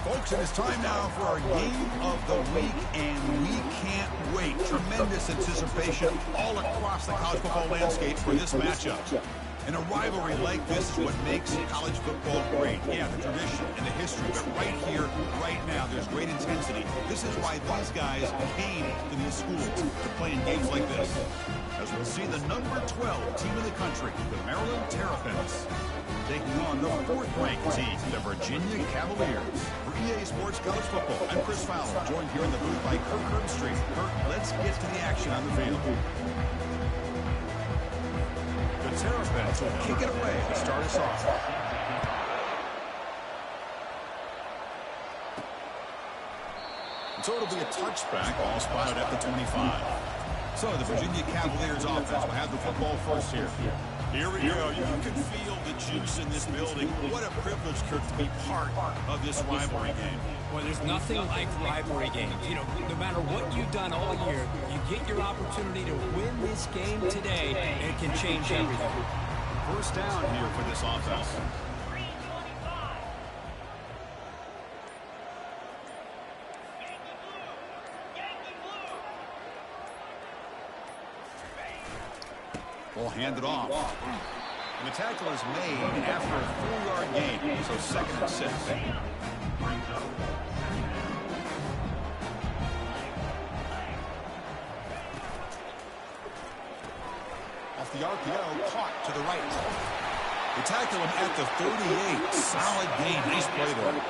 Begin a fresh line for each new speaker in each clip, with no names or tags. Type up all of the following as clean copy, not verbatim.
Folks, it is time now for our game of the week, and we can't wait. Tremendous anticipation all across the college football landscape for this matchup. And a rivalry like this is what makes college football great. Yeah, the tradition and the history, but right here, right now, there's great intensity. This is why these guys came to these schools to play in games like this. As we'll see the number 12 team in the country, the Maryland Terrapins, taking on the 4th-ranked team, the Virginia Cavaliers. For EA Sports College Football, I'm Chris Fowler, joined here in the booth by Kirk Herbstreit. Kirk, let's get to the action on the field. The Terrapins will kick it away to start us off. So it'll be a touchback, ball spotted at the 25. So the Virginia Cavaliers offense will have the football first here. Here we go. You can feel the juice in this building. What a privilege, Kirk, to be part of this rivalry game.
Well, there's nothing like rivalry games. You know, no matter what you've done all year, you get your opportunity to win this game today, and it can change everything.
First down here for this offense. Ball handed off. And the tackle is made after a 4-yard gain, so 2nd and 6. Off the RPO, caught to the right. They tackle him at the 38. Solid gain. Nice play there.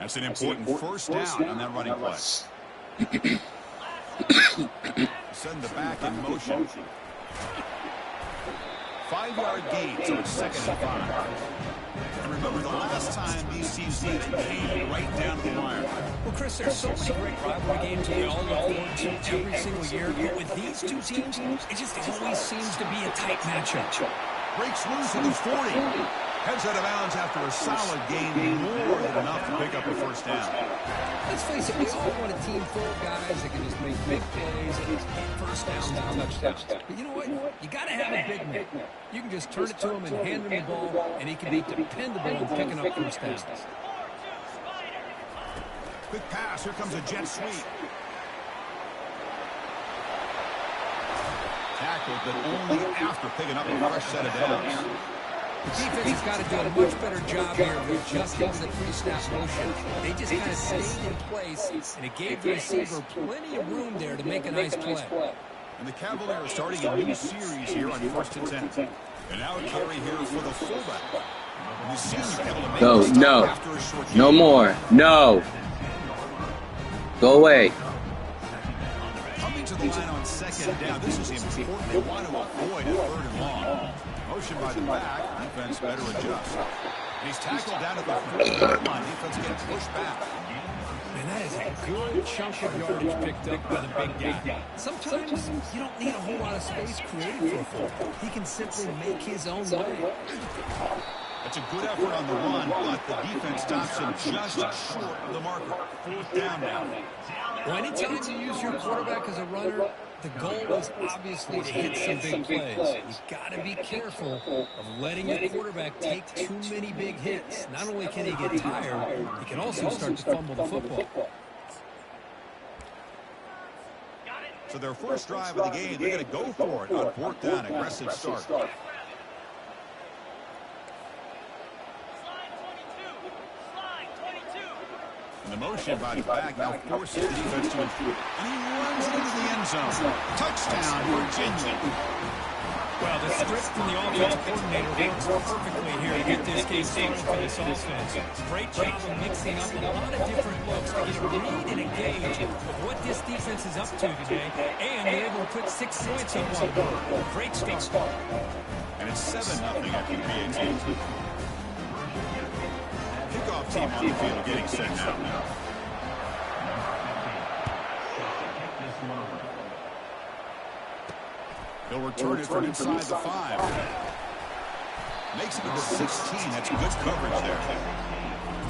That's an important first down on that running play. Send the back in motion. 5-yard gain, so it's 2nd and 5. And remember, the last time these teams met, it came right down to the wire.
Well, Chris, there's so many great rivalry games we all look forward to every single year. But with these two teams, it just always seems to be a tight matchup.
Breaks loose at the 40. Heads out of bounds after a solid gain, more than enough to pick up a first down.
Let's face it, we all want a team full of guys that can just make big plays and just get first downs and touchdowns. But you know what? You got to have a big man. You can just turn it to him and hand him the ball, and he can be dependable in picking up first downs.
Quick pass. Here comes a jet sweep. Tackled, but only after picking up a fresh set of downs.
The defense has got to do a much better job here of adjusting to the pre-snap motion. They just kind of stayed in place, and it gave the receiver plenty of room there to make a nice play.
And the Cavaliers are starting a new series here on 1st and 10. And now a carry here for the fullback. The senior able to make
Go, no.
after a short game.
No more. No. Go away.
Coming to to the line on second down. This is important. They want to avoid a third and long. Motion by the back. Defense better adjust. And he's tackled down at the 40-yard line. Defense getting pushed back.
And that is a good chunk of yardage picked up by the big guy. Sometimes you don't need a whole lot of space created for a fullback. He can simply make his own way.
That's a good effort on the run, but the defense stops him just short of the marker. Fourth down now.
Well, anytime you use your quarterback as a runner, the goal is obviously to hit some big plays. You've got to be careful of letting your quarterback take too many big hits. Not only can he get tired, he can also start to fumble the football.
So their first drive of the game, they're going to go for it on fourth down. Aggressive start. And the motion by the back now forces the defense to improve. And he runs into the end zone. Touchdown, Virginia.
Well, the script from the offensive coordinator works perfectly here to get this game started for this offense. Great job of mixing up a lot of different looks to get a read and a gauge of what this defense is up to today, and they're able to put 6 points up on the board. Great start.
And it's 7-0 after the PAT. Kickoff team on the field getting set now. He'll return it from inside the 5. Makes it to the 16. That's good coverage there.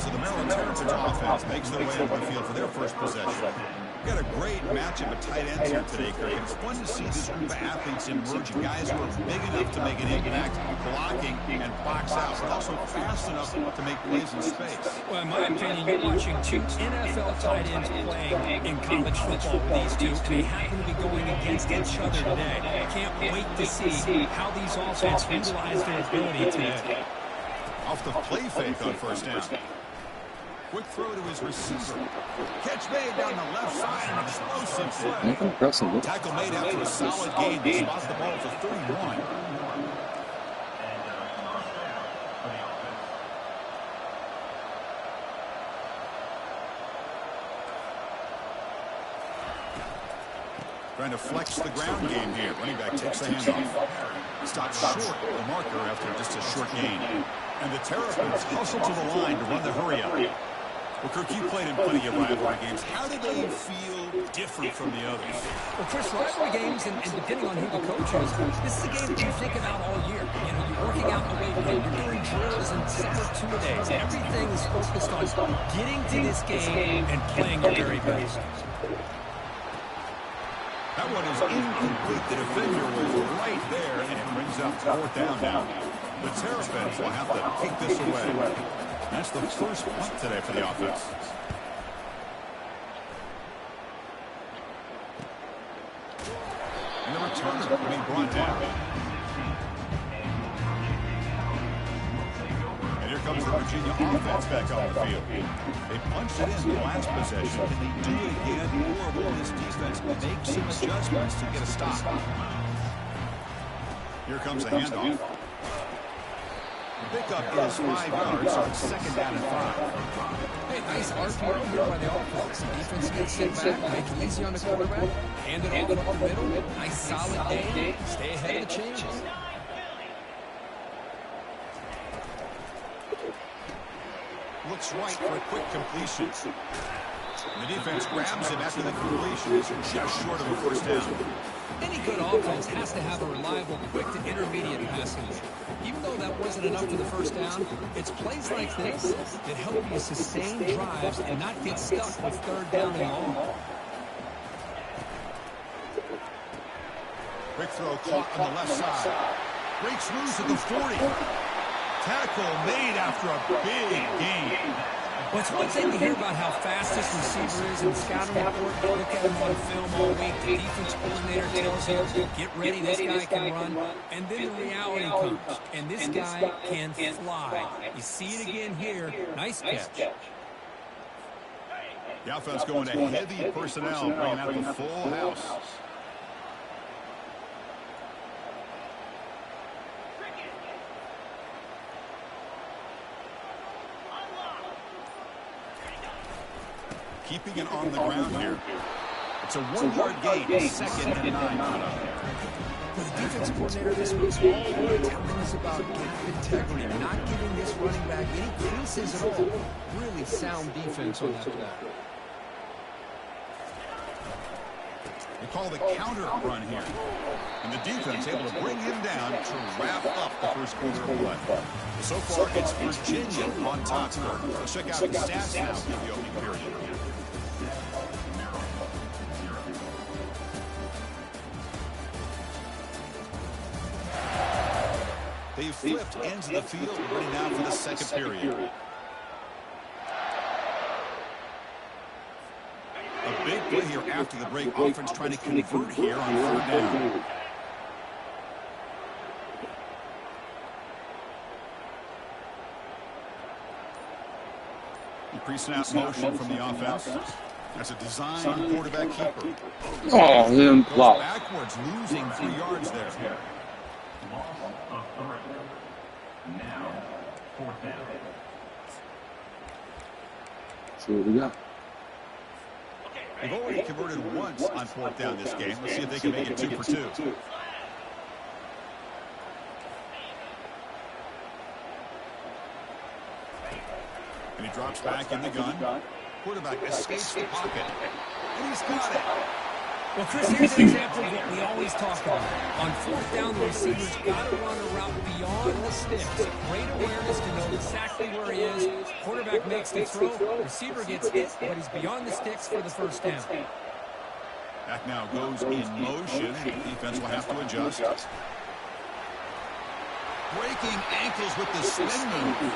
So the Maryland Terrapins offense makes their way onto the field for their first possession. We've got a great matchup of tight ends here today, Kirk. It's fun to see this group of athletes emerging, guys who are big enough to make an impact, blocking and box out, but also fast enough to make plays in space.
Well, in my opinion, you're watching 2 NFL tight ends playing in college football with these two. They happen to be going against each other today. I can't wait to see how these offenses utilize their ability today.
Off the play fake on first down. Quick throw to his receiver. Catch made down the left side. An explosive play. Tackle made after a solid gain to spot the ball for 31. Trying to flex the ground game here. Running back takes the handoff. Stops short of the marker after just a short gain. And the Terrapins hustle to the line to run the hurry-up. Well, Kirk, you played in plenty of rivalry games. How do they feel different from the others?
Well, Chris, rivalry games, and depending on who the coach is, this is a game that you think about all year. You know, you're working out in the weight room, you're doing drills and separate two-a-days. Everything is focused on getting to this game and playing your very best.
That one is incomplete. The defender was right there, and it brings up fourth down now. The Terrapins will have to kick this away. That's the first punt today for the offense. And the returner being brought down. And here comes the Virginia offense back on the field. They punched it in the last possession. Can they do it again, or will this defense make some adjustments to get a stop? Here comes the handoff. The pickup is 5 yards on second down and 5.
Hey, nice RPO here by the offense. The defense gets sit back, make it easy on the quarterback, hand it off up the middle. Nice solid game. Stay ahead of the changes.
Looks right for a quick completion. And the defense grabs him after the completion. Is just short of a first down.
Any good offense has to have a reliable, quick to intermediate passing game. Even though that wasn't enough for the first down, it's plays like this that help you sustain drives and not get stuck with third down and long.
Quick throw caught on the left side. Breaks loose at the 40. Tackle made after a big gain.
Well, it's one thing to hear about how fast this receiver is in the scouting report. Look at him on film all week. The defense coordinator tells you, get ready, this guy can run. And then the reality comes, and this guy can fly. You see it again here. Nice catch.
The offense going to heavy personnel, bringing out the full house. Keeping it on the ground here. It's a 1-yard gain, second and 9.
The defensive coordinator this week's all telling us about gap integrity, not giving this running back any creases at all. Really sound defense on that play.
They call the counter run here. And the defense able to bring him down to wrap up the first quarter of play. So far, it's Virginia on top score. Let's check out the stats now for the opening period. They've flipped ends of the field, ready now for the second period. A big play here after the break. Offense trying to convert here on third down. The pre-snap motion from the offense. That's a design quarterback keeper.
Oh, him block.
Backwards, losing 3 yards there.
Now, fourth down.
See what we got.
They've already converted once on fourth down this game. Let's see if they can make it 2 for 2. And he drops back in the gun. Quarterback escapes the pocket. And he's got it.
Well, Chris, here's an example of what we always talk about. On fourth down, the receiver's got to run a route beyond the sticks. Great awareness to know exactly where he is. Quarterback makes the throw. Receiver gets hit, but he's beyond the sticks for the first down.
Back now goes in motion. Defense will have to adjust. Breaking ankles with the spin move.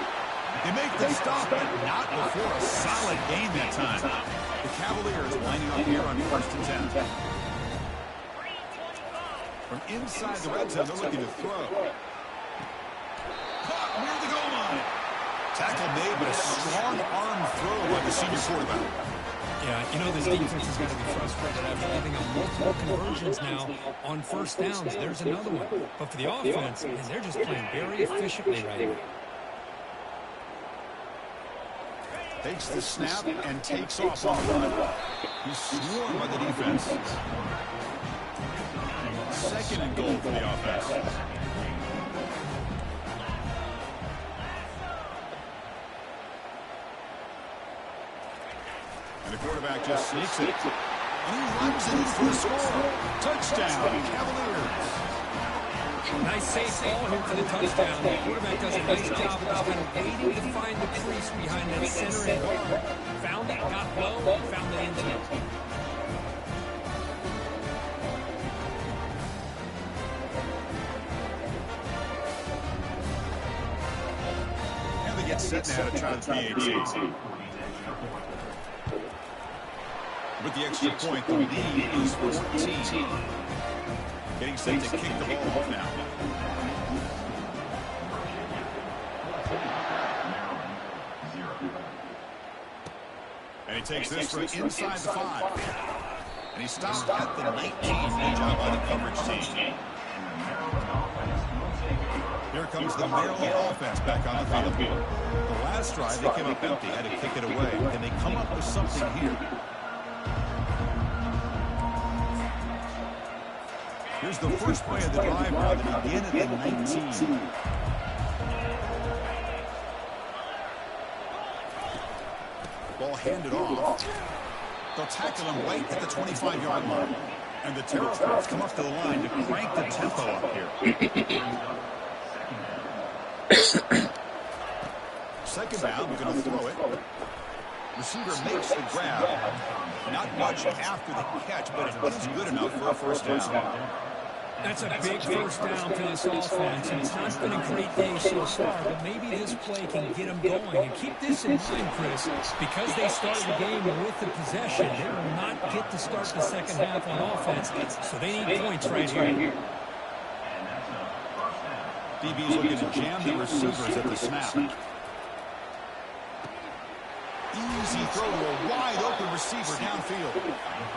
They make the stop, but not before a solid gain that time. The Cavaliers lining up here on first and 10. From inside the red zone, they're looking to throw. Caught near the goal line. Tackle made, but a strong arm throw by the senior quarterback.
Yeah, you know this defense is going to be frustrated after giving up multiple conversions now on first downs. There's another one. But for the offense, man, they're just playing very efficiently right now.
Takes the snap and takes off on the run. He's swarmed by the defense. Second and goal for the offense. And the quarterback just sneaks it. And he runs it in for the score. Touchdown, Cavaliers.
Nice safe ball here for the touchdown. The quarterback does a nice job of just kind of waiting to find the crease behind that center and guard. Found it, got low, and found the end zone.
And they get set now to try the PAT. With the extra point, the lead is 14. Getting set to kick the ball off now. And he takes this from inside the 5. And he stopped at the 19. Good job by the coverage team. Here comes the Maryland offense back on the field. The last drive, they came up empty, had to kick it away. Can they come up with something here? Here's the first play of the drive now. They begin at the 19. Ball handed off. They'll tackle him right at the 25-yard line. And the Terrapins come up to the line to crank the tempo up here. Second down, we're going to throw it. Receiver makes the grab. Not much after the catch, but it is good enough for a first down.
That's a big first down to this offense, and it's not been a great day so far, but maybe this play can get them going. And keep this in mind, Chris, because they started the game with the possession, they will not get to start the second half on offense, so they need points right here.
DB's looking to jam the receivers at the snap. Easy throw to a wide-open receiver downfield.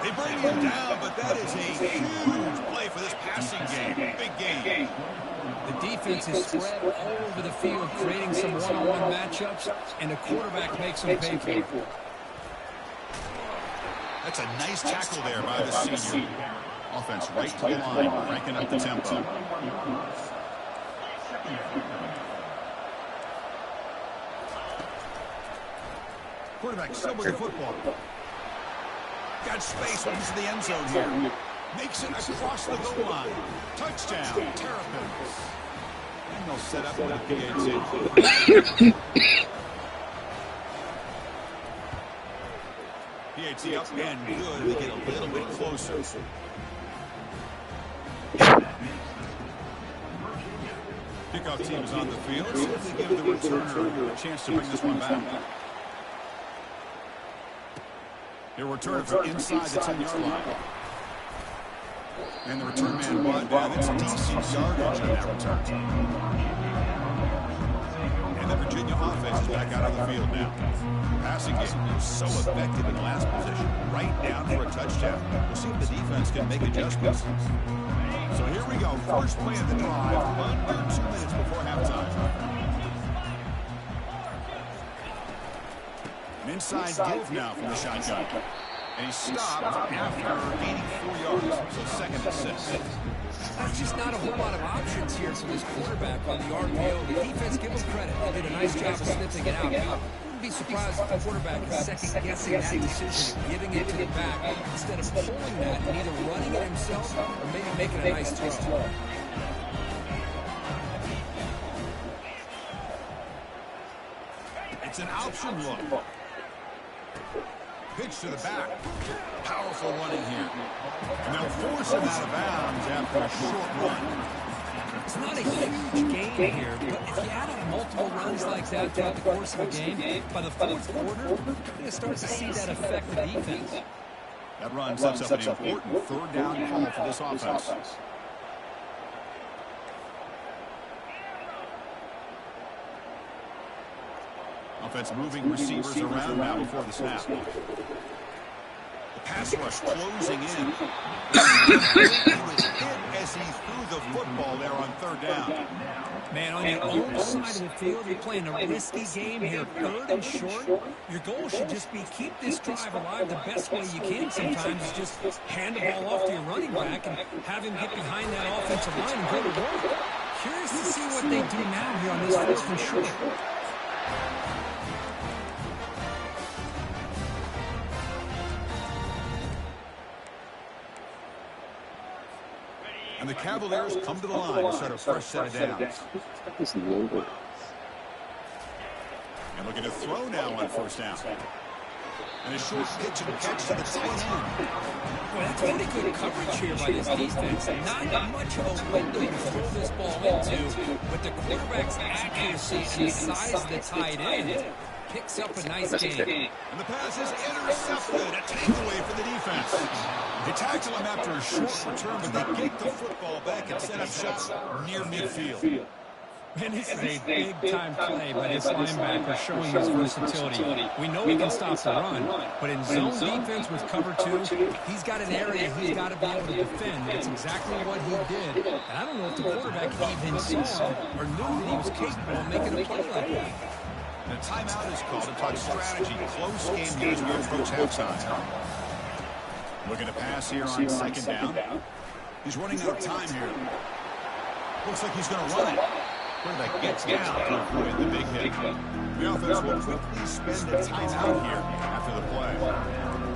They bring him down, but that is a huge play for this passing game. Big game.
The defense is spread all over the field, creating some one-on-one matchups, and the quarterback makes them pay for it.
That's a nice tackle there by the senior. Offense right to the line, cranking up the tempo. Quarterback still with the football. Got space into the end zone here. Makes it across the goal line. Touchdown, Terrapins. And they'll set up with a PAT. PAT up and good. They get a little bit closer. Kickoff team is on the field. See if they give the returner a chance to bring this one back. He'll return it from inside the 10-yard line. And the return man, that's a decent yardage on that return. And the Virginia offense is back out on the field now. Passing game was so effective in the last position, right down for a touchdown. We'll see if the defense can make adjustments. So here we go, first play of the drive, under 2 minutes before halftime. An inside give now from the shotgun. And he stopped after gaining 4 yards, so second and 6.
There's just not a whole lot of options here for this quarterback on the RPO. The defense, give him credit. They did a nice job of sniffing it out. I wouldn't be surprised if the quarterback is second-guessing that decision of giving it to the back instead of pulling that and either running it himself or maybe making a nice throw.
It's an option look. Pitch to the back. Powerful running here. And they'll force him out of bounds after a short run.
It's not a huge gain here, but if you add up multiple runs like that throughout the course of a game, by the fourth quarter, you're going to start to see that affect the defense.
That run sets up an important third down call for this offense. Offense moving receivers around now before the snap. The pass rush closing in. He was hit as he threw the football there on third down.
Man, on your own side of the field, you're playing a risky game here, third and short. Your goal should just be keep this drive alive the best way you can. Sometimes is just hand the ball off to your running back and have him get behind that offensive line and go to work. Curious to see what they do now here on this fourth and short.
And the Cavaliers come to the line to start a fresh set of downs. And looking to throw now on first down. And a short pitch and catch to the tight end.
Well, that's pretty good coverage here by this defense. Not much of a window to throw this ball into, but the quarterback's accuracy and the size of the tight end picks up a nice gain.
And the pass is intercepted. A takeaway for the defense. They tackle him after a short return, but they get the football back and set up shop near midfield.
Man, this is a big-time play by this linebacker showing his versatility. We know he can stop the run, but in zone defense with cover 2, he's got an area he's got to be able to defend. That's exactly what he did. And I don't know if the quarterback even saw or knew that he was capable of making a play like that.
And a timeout is called to talk strategy. Close game here as we approach halftime. Looking to pass here on second down. He's running out of time here. Looks like he's going to run it. Quarterback gets down to avoid the big hit. The offense will quickly spend a timeout here after the play.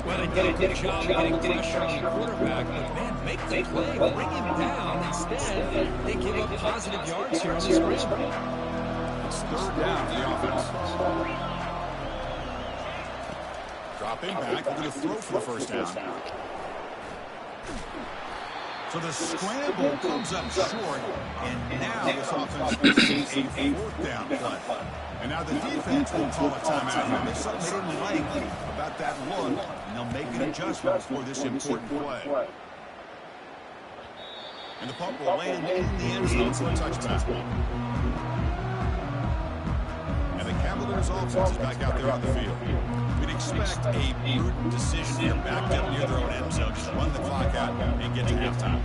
Well, they did a good job of getting pressure on the quarterback, but man, make the play, bring him down. Instead, they give up positive yards here on the screen.
It's third down for the offense. Drop in back, looking to throw for the first down. So the scramble comes up short, and now this offense faces a fourth down play. And now the defense will call a timeout here. There's something they didn't like about that look, and they'll make an adjustment for this important play. And the punt will land in the end zone for a touchdown. And the Cavaliers offense is back out there on the field. We'd expect a prudent decision here, backed up near their own end zone. Just run the clock out and get to halftime.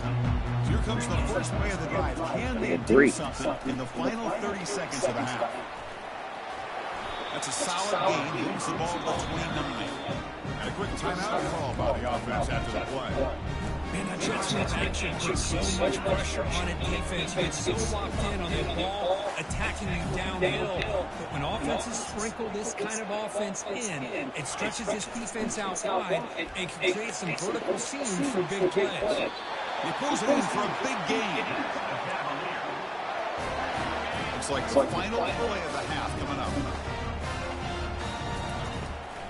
So here comes the first play of the drive. Can they do something in the final 30 seconds of the half? That's a solid gain. Moves the ball to the 29. And a quick timeout call by the offense after the play.
Man, that Jets action puts so much pressure on a defense. You get so locked in on the ball, attacking you downhill. But when offenses sprinkle this kind of offense in, it stretches this defense out wide and can create some vertical seams for big plays.
He pulls it in for a big gain. Looks like the final play of the half coming up.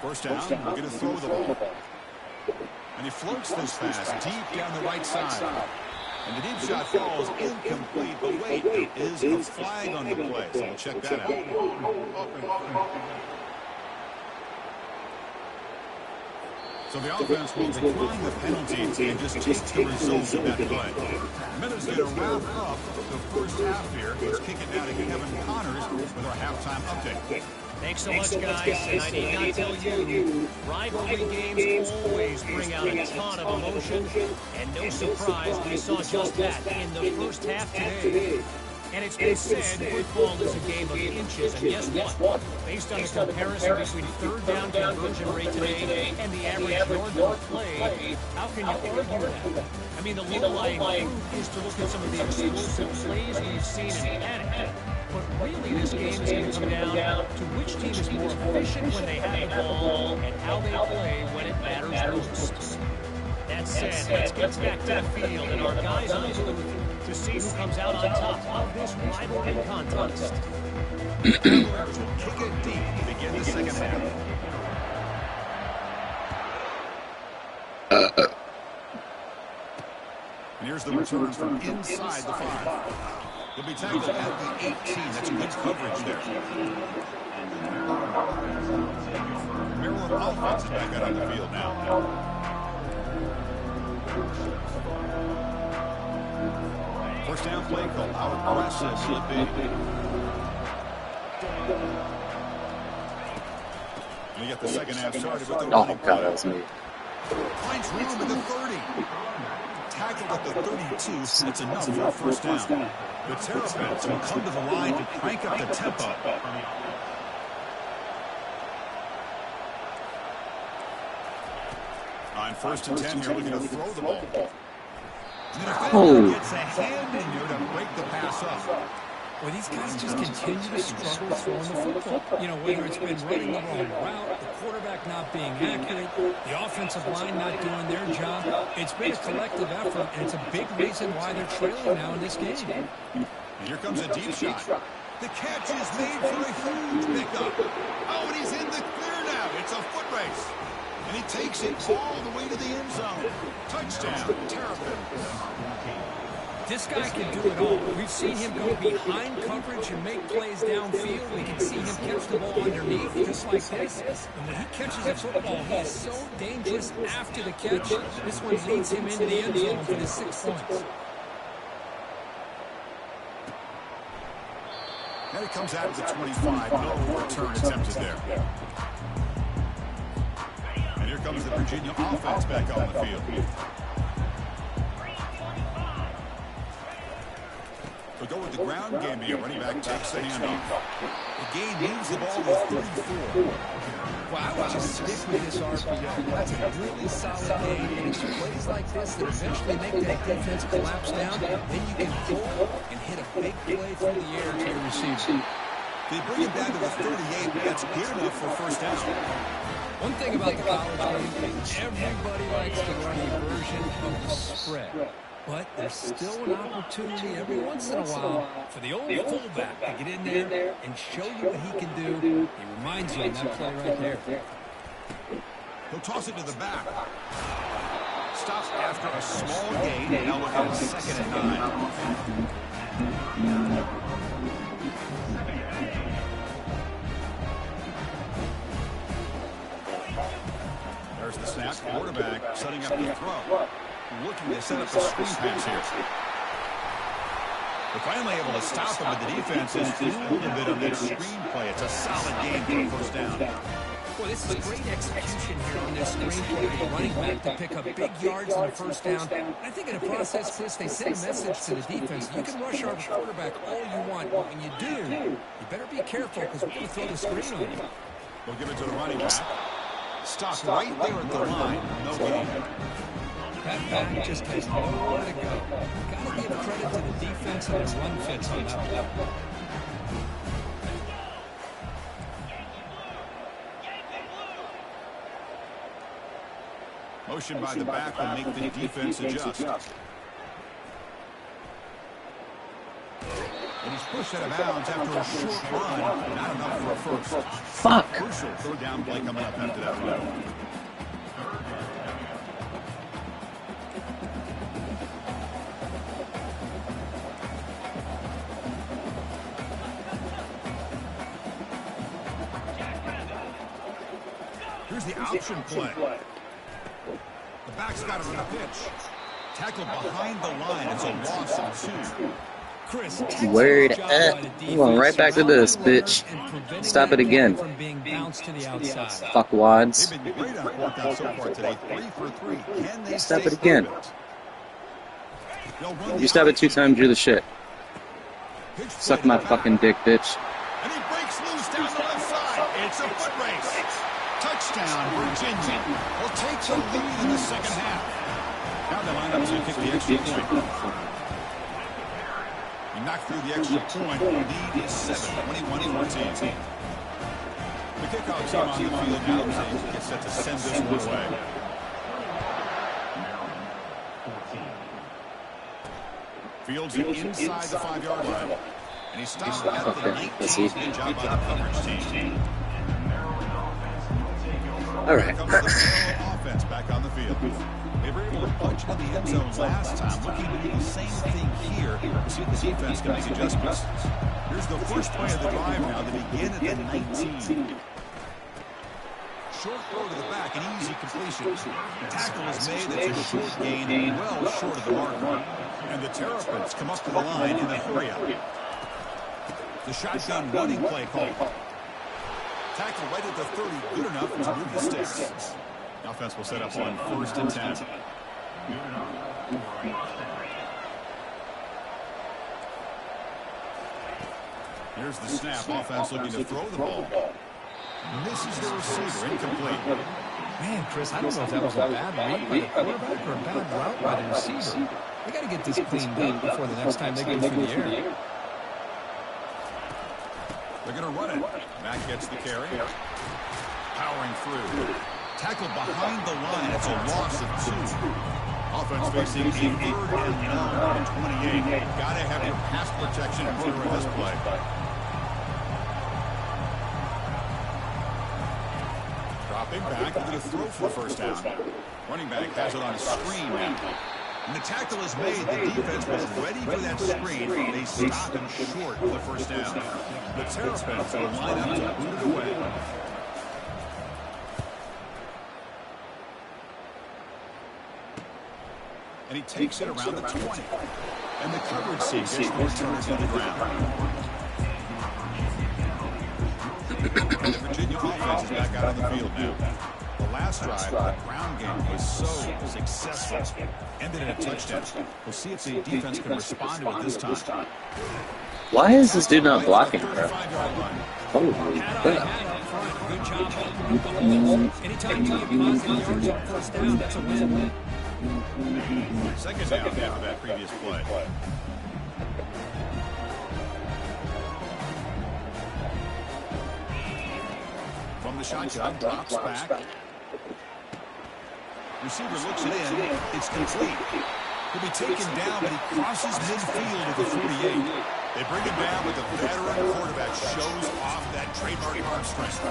First down, we're going to throw the ball. And he floats this pass deep down the right side. And the deep shot falls incomplete, but wait, there is a flag on the play, so we'll check that out. So the offense will decline the penalty and just take the result of that play. Minutes going to wrap up the first half here. Let's kick it now to Kevin Connors with our halftime update.
Thanks so much, guys. And I need not tell you, rivalry games always bring out a ton of emotion. And no surprise, we saw just that in the first half today. And it's been said football is a game of inches. And guess what? Based on the comparison between third down conversion rate today and the average yard per play, how can you argue that? I mean, the low-lying fruit is to look at some of the explosive plays we've seen in panic. But really, this game is going to come down to which team is more efficient when they have the ball and how they play when it matters most. That said, let's get back to the field and our guys on the booth to see who comes out on top of this rivalry contest.
Jaguars will kick it deep to begin the second half. And here's the return from inside the 5. He'll be tackled at the 18. That's good coverage there. Maryland offense is back out on the field now. First down play called out aggressive slip in. And you get the second half started with the
Oh, God, that was me.
finds room at the 30. Tackled at the 32. That's enough for a first down. The Terrapins will come to the line to crank up the tempo. On first and 10 here, looking to throw the ball. And the defender gets a hand in there to break the pass up.
Well, these guys just continue to struggle throwing the football. You know, whether it's been running the wrong route, the quarterback not being accurate, the offensive line not doing their job. It's been a collective effort, and it's a big reason why they're trailing now in this game.
And here comes a deep shot. The catch is made for a huge pickup. Oh, and he's in the clear now. It's a foot race. And he takes it all the way to the end zone. Touchdown, Terrapins.
This guy can do it all. We've seen him go behind coverage and make plays downfield. We can see him catch the ball underneath just like this. And when he catches a football, he is so dangerous after the catch. This one leads him into the end zone for the 6 points.
Now he comes out of the 25. No return attempted there. And here comes the Virginia offense back on the field. We'll go with the ground game here. Running back takes the handoff. The game moves the ball to 34.
Well, I would just stick with this RPO. That's a really solid game. And it's plays like this that eventually make that defense collapse down. Then you can pull and hit a big play through the air to your receiver.
They bring it down to the 38. That's good enough for first down.
One thing about the college game, everybody likes to run a version of the spread. But there's still an opportunity every once in a while for the old fullback to get in there and show you what he can do. He reminds you of that play right there.
He'll toss it to the back. Stops after a small gain. Now look at second and 9. There's the snap. Quarterback setting up the throw. Looking to set up a screen pass here. They're finally able to stop him, but the defense is fooled a bit on that screen play. It's a solid game for a first down.
Boy, this is great execution here on this screen play. The running back to pick up big yards on a first down. I think in a process, Chris, they send a message to the defense. You can rush our quarterback all you want, but when you do, you better be careful because we're going to throw the screen on you.
We'll give it to the running back. Stopped right there at the line. No gain.
That back just has nowhere to go. Got to give credit to the defense and the run fits on that one.
Motion by the back will make the defense adjust. And he's pushed out of bounds after a short run. Not enough for a first.
Fuck.
Crucial third down play coming up after that run. Here's the option play. The back's got it on the pitch. Tackled behind the line. It's a loss of 2.
Chris,
Word up. I'm going right back to this, bitch. Stop it again.
From being bounced to the outside.
Fuck wads.
They've been great on fourth down so far today. 3 for 3. Can they
Stop
stay
it again.
focused? They'll run
You stop it 2 times, you're the shit.
pitch
Suck
play
my
to the back.
fucking dick, bitch.
And he breaks loose down the left side. It's a foot race. Touchdown, Virginia. Will take the lead in the second half. Now they line up to kick the extra point. He knocked through the extra point. The lead is 7, 21-14. The kickoff team on the field now gets set to send this one away. Fields it inside the 5-yard line. And he stopped at the 19. Good job by the coverage team.
All right.
Comes the Maryland offense back on the field. They were able to punch into the end zone last time. Looking to do the same thing here. See if the defense can make adjustments. Here's the first play of the drive now. They begin at the 19. Short throw to the back, an easy completion. Tackle is made. That's a short gain, well short of the marker. And the Terrapins come up to the line in a hurry-up. The shotgun running play call. Tackle right at the 30, good enough to move the sticks. The offense will set up on 1st and 10. Here's the snap. Offense looking to throw the ball. Misses the receiver, incomplete.
Man, Chris, I don't know if that was a bad read by the quarterback or a bad route by the receiver. They got to get this cleaned up before the next time they go through the air.
They're going to run it. Mack gets the carry. Powering through. Tackled behind the line. It's a loss of 2. Offense facing a 3rd and long and 28. Got to have your pass protection during this play. Dropping back, looking to throw for the first down. Running back has it on screen now. And the tackle is made. The defense was ready for that screen. They stop him short of the first down. The Terrapins will line up to boot it away. And he takes it around the 20. And the coverage team gets the returner to the ground. And the Virginia offense is back out on the field now. The last drive, the ground game was so successful. Ended in a touchdown. We'll see if the defense can respond to it this time.
Why is this dude not blocking, bro? Holy
Hat
crap.
up front. Good job opening up the hole. Anytime you get positive yards on first down, that's a win.
Second down after that previous play. From the shotgun, drops back. Receiver looks it in. It's complete. He'll be taken down, but he crosses midfield at the 48. They bring him down, but the veteran quarterback shows off that trademark arm strength.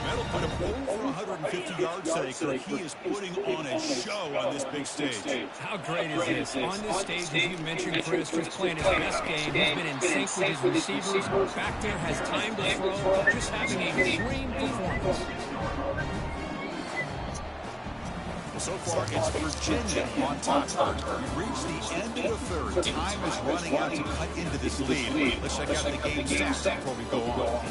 That'll put him over 150 yards today, so he is putting on a show on this big stage.
How great is this? On this stage, as you mentioned, Chris, he's playing his best game. He's been in sync with his receivers. Back there, has time to throw. Just having a dream performance.
So far, it's Virginia on top. We've reached the end of the third. Time is running out to cut into this lead. Let's check out the game stats before we go on.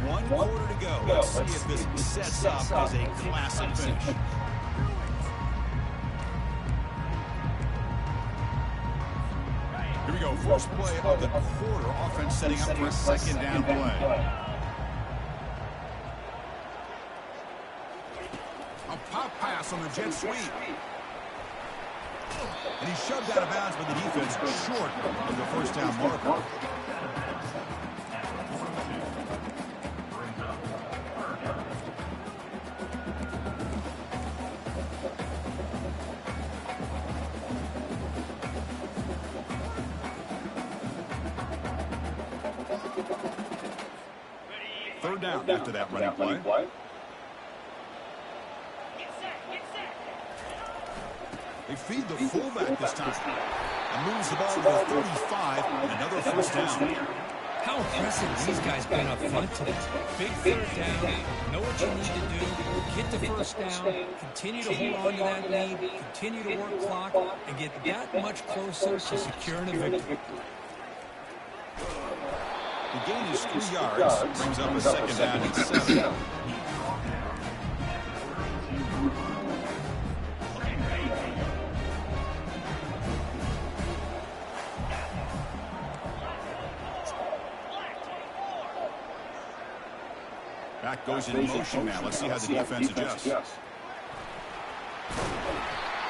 One quarter to go. Let's see if this sets up as a classic finish. Here we go. First play of the quarter. Offense setting up for a second down play. A pop pass on the jet sweep. And he's shoved out of bounds by the defense short of the first down marker. Third down after that running play. They feed the fullback this time. And moves the ball to the 35. Another first down.
How impressive these guys been up front today. Big third down. Know what you need to do. Get the first down. Continue to hold on to that lead. Continue to work clock. And get that much closer to securing a victory.
The gain is 3 yards. Brings up a second down and 7. Back goes in motion now. Let's see how the defense adjusts.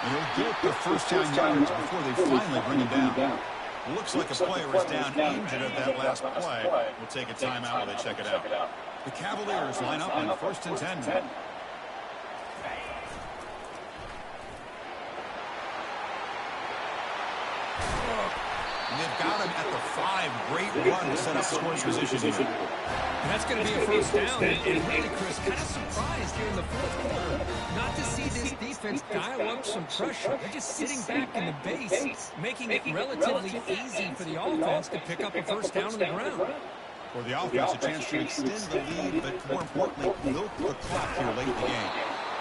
And he'll get the first down yards before they finally bring him down. Looks like a player is down injured at that last play. We'll take a timeout while they check it out. The Cavaliers line up on 1st and 10. And they've got him at the 5. Great run to set up scoring position here.
And that's going to be a first down. And really, Chris, kind of surprised here in the fourth quarter not to see this defense dial up some pressure. They're just sitting back in the base, making it relatively easy for the offense to pick up a first down on the ground.
For the offense, a chance to extend the lead, but more importantly, milk the clock here late in the game.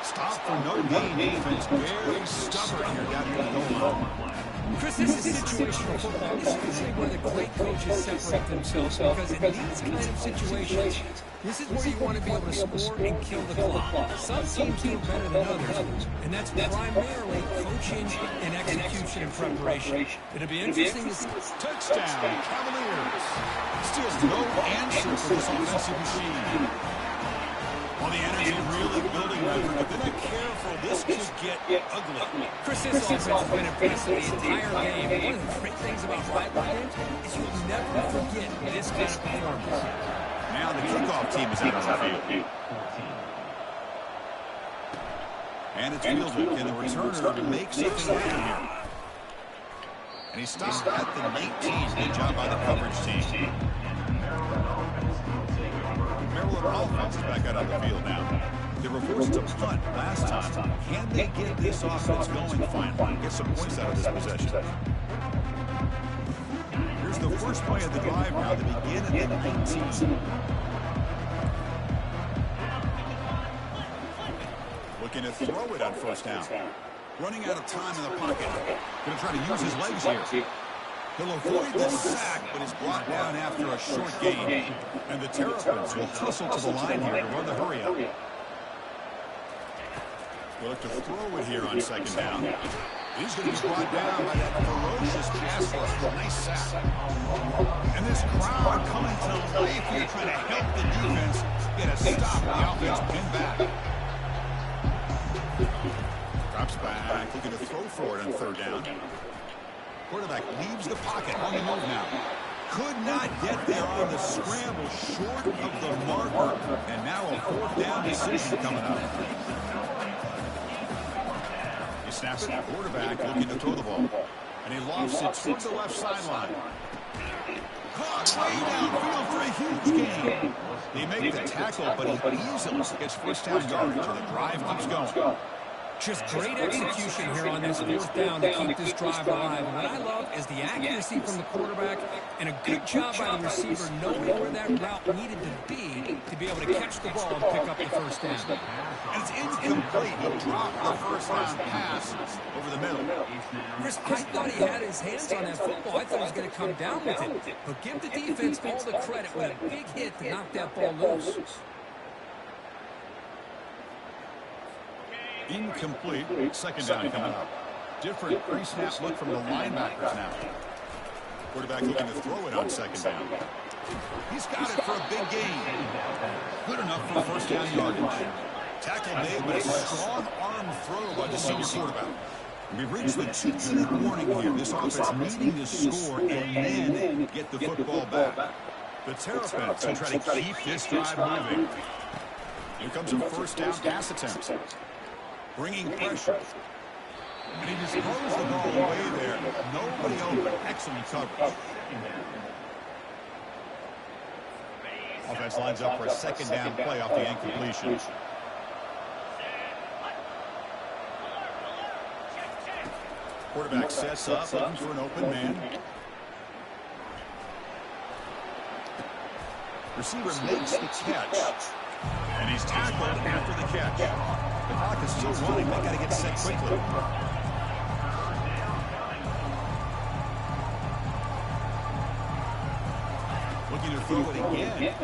Stop for no gain. Defense very stubborn here down here in the goal line.
Chris, this is situational football. This is really where the great coaches separate themselves, because in these kind of situations, this is where you want to be able to score and kill the clock. Some teams do better than others, and that's primarily coaching and execution and preparation. It'll be interesting to see.
Touchdown, Cavaliers. Still no answer for this offensive machine. Well, the energy really building, but they're not careful. This could get ugly.
Chris, this offense has been impressive the entire game. One of the great things about rivalry games is you'll never forget this kind of performance.
Now the kickoff team is out on the field. And it's fielded. Can the returner make something happen here? And he stopped at the 19. Good job by the coverage team. Maryland offense is back out on the field now. They were forced to punt last time. Can they get this offense going finally? Get some points out of this possession. Here's the first play of the drive now. They begin at the 19. Looking to throw it on first down. Running out of time in the pocket. Going to try to use his legs here. He'll avoid the sack, but is brought down after a short gain. And the Terrapins will hustle to the line here to run the hurry up. They'll look to throw it here on second down. He's going to be brought down by that ferocious pass rush. Nice sack. And this crowd coming to life here trying to help the defense get a stop. The offense pinned back. Drops back, looking to throw for it on third down. Quarterback leaves the pocket on the move now. Could not get there on the scramble, short of the marker. And now a fourth down decision coming up. He snaps it, quarterback looking to throw the ball. And he lofts it toward the left sideline. Caught way downfield for a huge gain. They make the tackle, but he easily gets first down yardage, and the drive keeps going.
Just great execution here on this fourth down to keep this drive alive. And what I love is the accuracy from the quarterback and a good job by the receiver knowing where that route needed to be able to catch the ball and pick up the first down.
And it's incomplete. He dropped the first down pass over the middle.
Chris, I thought he had his hands on that football. I thought he was going to come down with it. But give the defense all the credit with a big hit to knock that ball loose.
Incomplete. Second down coming up. Different pre-snap look from the linebackers now. Quarterback looking to throw it on second down. He's got it for a big gain. Good enough for first down yardage. Tackle made, but a strong arm throw by the senior quarterback. We've reached the 2-minute warning here. This offense needing to score and then get the football back. The Terrapins will try to keep this drive moving. Here comes a first down pass attempt. Bringing pressure. And he just throws the ball away there. Nobody open. Excellent coverage. Offense lines up for a second down play off the incompletion. Quarterback sets up, looking for an open man. Receiver makes the catch. And he's tackled after the catch. The clock is still running. They got to get set quickly. Looking to throw it again.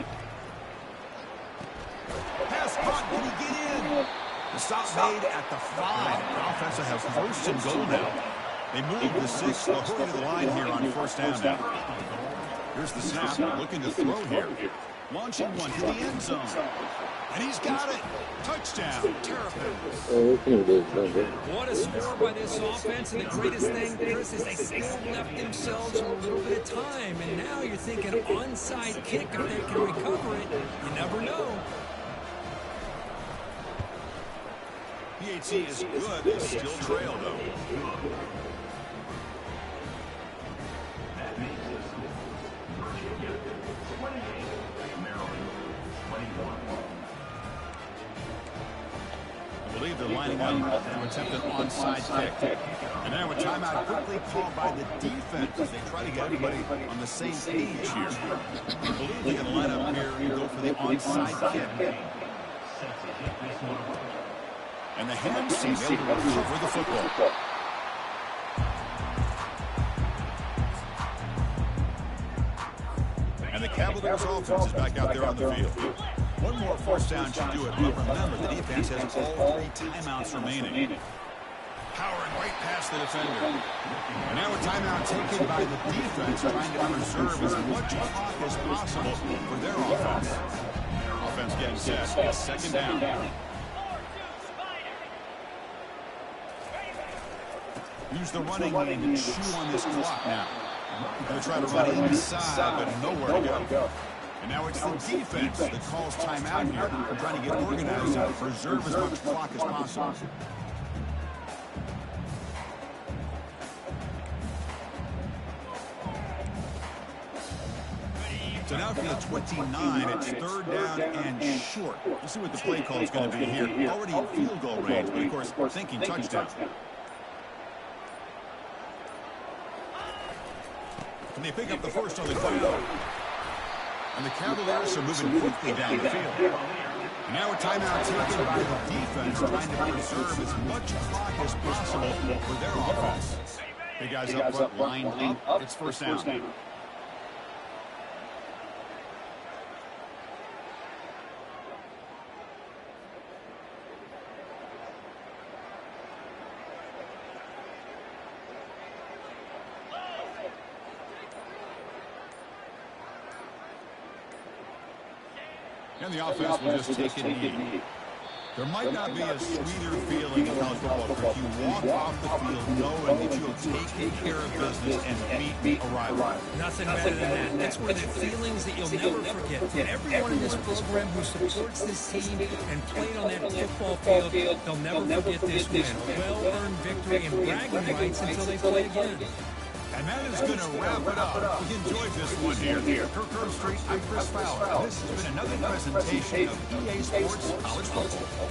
Pass caught. Can he get in? The stop made at the 5. The offense will have first and goal now. They move the 6. They'll hurry to the line here on first down now. Here's the snap. Looking to throw here. Launching one to the end zone. And he's got it. Touchdown, Terrapins.
What a score by this offense. And the greatest thing, Chris, is they still left themselves a little bit of time. And now you're thinking onside kick. If they can recover it, you never know.
PAT is good. They still trail, though.
That makes us Virginia 28, Maryland 21.
I believe they're lining up to attempt an onside kick. And now a timeout quickly called by the defense as they try to get everybody on the same page here. I believe they're going to line up here and go for the onside kick. And the Hams team able to recover the football. And the Cavaliers offense is back out there on the field. One more first down should do it, but remember, the defense has all 3 timeouts remaining. Powering right past the defender. And now a timeout taken by the defense, trying to preserve as much clock as possible for their offense. Offense getting set. Second down. Use the running lane to chew on this clock now. Going to try to run inside, but nowhere to go. And now it's the defense that calls timeout here. They're trying to get organized and preserve as much clock as possible. So now for the 29, it's third down and short. Let's see what the play call is going to be here. Already in field goal range, but of course thinking touchdown. And they pick up the first on the ground. And the Cavaliers are moving quickly down the field. And now a timeout taken by the defense, trying to preserve as much clock as possible for their offense. The guys up front lined up. It's first down. And the offense will just take a knee. There might not be a sweeter feeling in college football if you walk off the field knowing that you have taken care of business and beat a rival.
Nothing better than that. That's one of the feelings that you'll never forget. For everyone in this program who supports this team and played on that football field, they'll never forget this win. A well-earned victory and bragging rights until they play again.
And that is going to wrap it up. We enjoyed this one here. Kirk Herbstreit, I'm Chris Fowler. This has been another presentation of EA Sports College Football.